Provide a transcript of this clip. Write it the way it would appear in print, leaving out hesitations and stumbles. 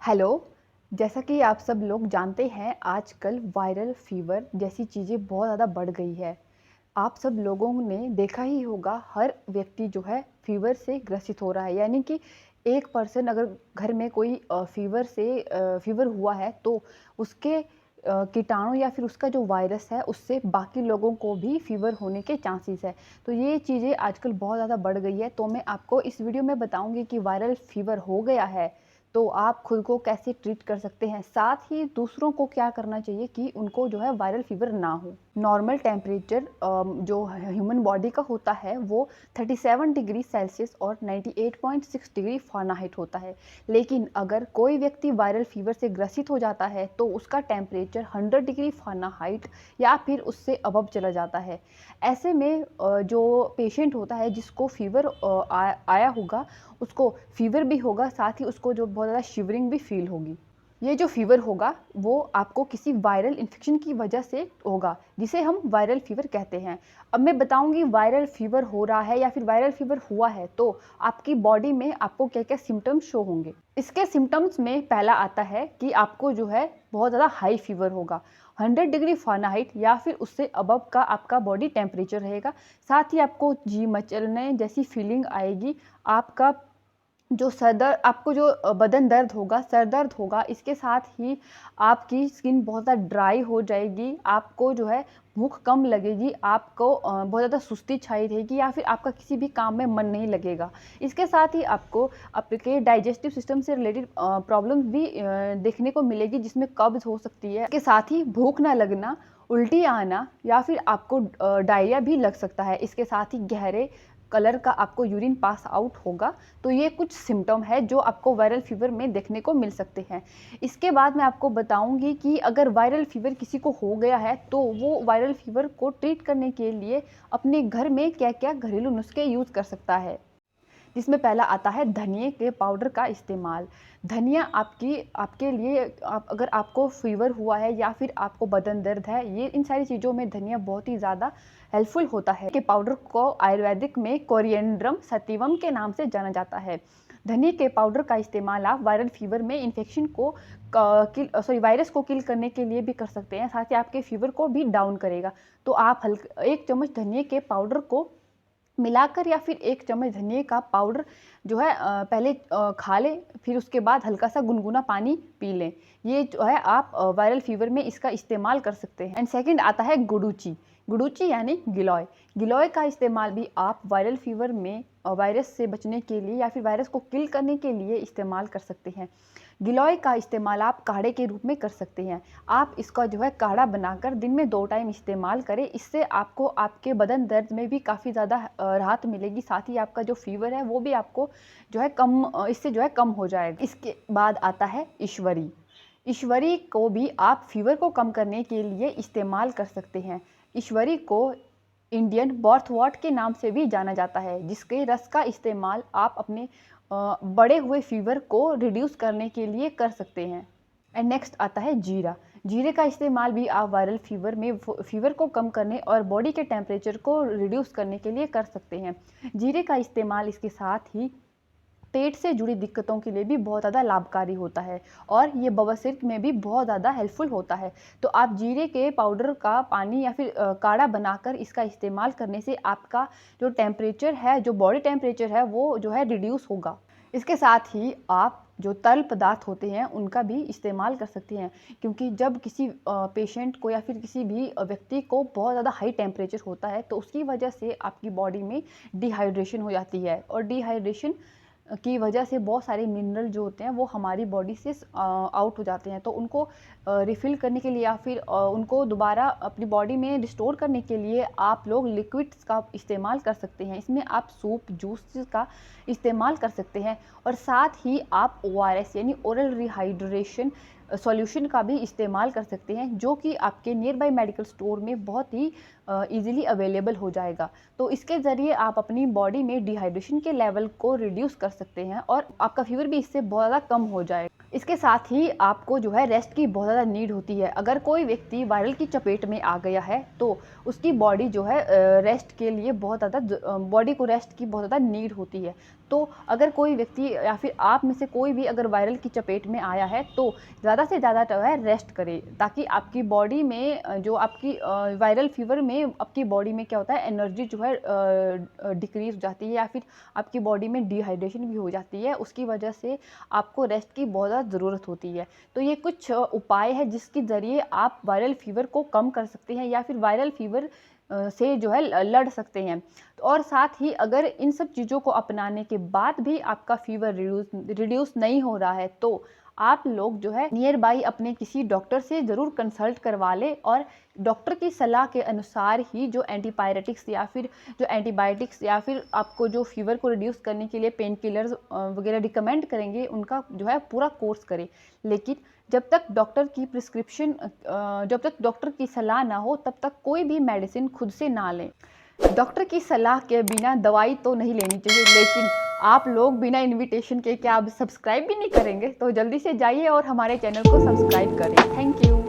Hello. जैसा कि आप सब लोग जानते हैं आजकल वायरल फीवर जैसी चीज़ें बहुत ज़्यादा बढ़ गई है। आप सब लोगों ने देखा ही होगा हर व्यक्ति जो है फीवर से ग्रसित हो रहा है। यानी कि एक पर्सन अगर घर में कोई फीवर हुआ है तो उसके कीटाणु या फिर उसका जो वायरस है उससे बाकी लोगों को भी फीवर होने के चांसेस है। तो ये चीज़ें आजकल बहुत ज़्यादा बढ़ गई है। तो मैं आपको इस वीडियो में बताऊंगी कि वायरल फीवर हो गया है तो आप खुद को कैसे ट्रीट कर सकते हैं, साथ ही दूसरों को क्या करना चाहिए कि उनको जो है वायरल फीवर ना हो। नॉर्मल टेम्परेचर जो ह्यूमन बॉडी का होता है वो 37 डिग्री सेल्सियस और 98.6 डिग्री फ़ारेनहाइट होता है। लेकिन अगर कोई व्यक्ति वायरल फीवर से ग्रसित हो जाता है तो उसका टेम्परेचर 100 डिग्री फ़ारेनहाइट या फिर उससे अबव चला जाता है। ऐसे में जो पेशेंट होता है जिसको फीवर आया होगा उसको फीवर भी होगा, साथ ही उसको जो बहुत ज़्यादा शिवरिंग भी फील होगी। ये जो फीवर होगा वो आपको किसी वायरल इन्फेक्शन की वजह से होगा जिसे हम वायरल फीवर कहते हैं। अब मैं बताऊंगी वायरल फीवर हो रहा है या फिर वायरल फीवर हुआ है तो आपकी बॉडी में आपको क्या क्या सिम्टम्स शो होंगे। इसके सिम्टम्स में पहला आता है कि आपको जो है बहुत ज़्यादा हाई फीवर होगा, 100 डिग्री फ़ारेनहाइट या फिर उससे अबव का आपका बॉडी टेम्परेचर रहेगा। साथ ही आपको जी मचलने जैसी फीलिंग आएगी। आपका जो सर दर्द, आपको जो बदन दर्द होगा, सर दर्द होगा, इसके साथ ही आपकी स्किन बहुत ज़्यादा ड्राई हो जाएगी। आपको जो है भूख कम लगेगी, आपको बहुत ज़्यादा सुस्ती छाई रहेगी या फिर आपका किसी भी काम में मन नहीं लगेगा। इसके साथ ही आपको आपके डाइजेस्टिव सिस्टम से रिलेटेड प्रॉब्लम भी देखने को मिलेगी जिसमें कब्ज़ हो सकती है। इसके साथ ही भूख ना लगना, उल्टी आना या फिर आपको डायरिया भी लग सकता है। इसके साथ ही गहरे कलर का आपको यूरिन पास आउट होगा। तो ये कुछ सिम्टम है जो आपको वायरल फीवर में देखने को मिल सकते हैं। इसके बाद मैं आपको बताऊंगी कि अगर वायरल फीवर किसी को हो गया है तो वो वायरल फीवर को ट्रीट करने के लिए अपने घर में क्या क्या घरेलू नुस्खे यूज़ कर सकता है, जिसमें पहला आता है धनिए के पाउडर का इस्तेमाल। धनिया आपके लिए अगर आपको फीवर हुआ है या फिर आपको बदन दर्द है, ये इन सारी चीज़ों में धनिया बहुत ही ज़्यादा हेल्पफुल होता है। के पाउडर को आयुर्वेदिक में कोरिएंड्रम सतिवम के नाम से जाना जाता है। धनिए के पाउडर का इस्तेमाल आप वायरल फीवर में इन्फेक्शन को वायरस को किल करने के लिए भी कर सकते हैं। साथ ही आपके फीवर को भी डाउन करेगा। तो आप एक चम्मच धनिए के पाउडर को मिलाकर या फिर एक चम्मच धनिए का पाउडर जो है पहले खा लें, फिर उसके बाद हल्का सा गुनगुना पानी पी लें। ये जो है आप वायरल फीवर में इसका इस्तेमाल कर सकते हैं। एंड सेकंड आता है गुडुची। गुडुची यानी गिलोय। गिलोय का इस्तेमाल भी आप वायरल फीवर में वायरस से बचने के लिए या फिर वायरस को किल करने के लिए इस्तेमाल कर सकते हैं। गिलोय का इस्तेमाल आप काढ़े के रूप में कर सकते हैं। आप इसका जो है काढ़ा बनाकर दिन में 2 टाइम इस्तेमाल करें। इससे आपको आपके बदन दर्द में भी काफ़ी ज़्यादा राहत मिलेगी। साथ ही आपका जो फीवर है वो भी आपको जो है इससे जो है कम हो जाएगा। इसके बाद आता है ईश्वरी। ईश्वरी को भी आप फीवर को कम करने के लिए इस्तेमाल कर सकते हैं। ईश्वरी को इंडियन बर्थवॉट के नाम से भी जाना जाता है, जिसके रस का इस्तेमाल आप अपने बढ़े हुए फीवर को रिड्यूस करने के लिए कर सकते हैं। एंड नेक्स्ट आता है जीरा। जीरे का इस्तेमाल भी आप वायरल फीवर को कम करने और बॉडी के टेम्परेचर को रिड्यूस करने के लिए कर सकते हैं। जीरे का इस्तेमाल इसके साथ ही पेट से जुड़ी दिक्कतों के लिए भी बहुत ज़्यादा लाभकारी होता है और ये बवासीर में भी बहुत ज़्यादा हेल्पफुल होता है। तो आप जीरे के पाउडर का पानी या फिर काढ़ा बनाकर इसका इस्तेमाल करने से आपका जो टेम्परेचर है, जो बॉडी टेम्परेचर है, वो जो है रिड्यूस होगा। इसके साथ ही आप जो तरल पदार्थ होते हैं उनका भी इस्तेमाल कर सकते हैं, क्योंकि जब किसी पेशेंट को या फिर किसी भी व्यक्ति को बहुत ज़्यादा हाई टेम्परेचर होता है तो उसकी वजह से आपकी बॉडी में डिहाइड्रेशन हो जाती है और डिहाइड्रेशन की वजह से बहुत सारे मिनरल जो होते हैं वो हमारी बॉडी से आउट हो जाते हैं। तो उनको रिफ़िल करने के लिए या फिर उनको दोबारा अपनी बॉडी में रिस्टोर करने के लिए आप लोग लिक्विड्स का इस्तेमाल कर सकते हैं। इसमें आप सूप, जूस का इस्तेमाल कर सकते हैं और साथ ही आप ORS यानी ओरल रिहाइड्रेशन सॉल्यूशन का भी इस्तेमाल कर सकते हैं, जो कि आपके नियर बाय मेडिकल स्टोर में बहुत ही ईज़िली अवेलेबल हो जाएगा। तो इसके ज़रिए आप अपनी बॉडी में डिहाइड्रेशन के लेवल को रिड्यूस कर सकते हैं और आपका फीवर भी इससे बहुत ज़्यादा कम हो जाएगा। इसके साथ ही आपको जो है रेस्ट की बहुत ज़्यादा नीड होती है। अगर कोई व्यक्ति वायरल की चपेट में आ गया है तो उसकी बॉडी जो है रेस्ट के लिए बहुत ज़्यादा बॉडी को रेस्ट की बहुत ज़्यादा नीड होती है। तो अगर कोई व्यक्ति या फिर आप में से कोई भी अगर वायरल की चपेट में आया है तो ज़्यादा से ज़्यादा जो है रेस्ट करें, ताकि आपकी बॉडी में जो आपकी वायरल फीवर में आपकी बॉडी में क्या होता है, एनर्जी जो है डिक्रीज हो जाती है या फिर आपकी बॉडी में डिहाइड्रेशन भी हो जाती है। उसकी वजह से आपको रेस्ट की बहुत ज़्यादा ज़रूरत होती है। तो ये कुछ उपाय है जिसके ज़रिए आप वायरल फीवर को कम कर सकते हैं या फिर वायरल फीवर से जो है लड़ सकते हैं। और साथ ही अगर इन सब चीज़ों को अपनाने के बाद भी आपका फीवर रिड्यूस नहीं हो रहा है तो आप लोग जो है नियर बाई अपने किसी डॉक्टर से ज़रूर कंसल्ट करवा लें और डॉक्टर की सलाह के अनुसार ही जो एंटीपायरेटिक्स या फिर जो एंटीबायोटिक्स या फिर आपको जो फीवर को रिड्यूस करने के लिए पेन किलर्स वगैरह रिकमेंड करेंगे उनका जो है पूरा कोर्स करें। लेकिन जब तक डॉक्टर की प्रिस्क्रिप्शन जब तक डॉक्टर की सलाह ना हो तब तक कोई भी मेडिसिन खुद से ना लें। डॉक्टर की सलाह के बिना दवाई तो नहीं लेनी चाहिए, लेकिन आप लोग बिना इनविटेशन के क्या आप सब्सक्राइब भी नहीं करेंगे? तो जल्दी से जाइए और हमारे चैनल को सब्सक्राइब करें। Thank you.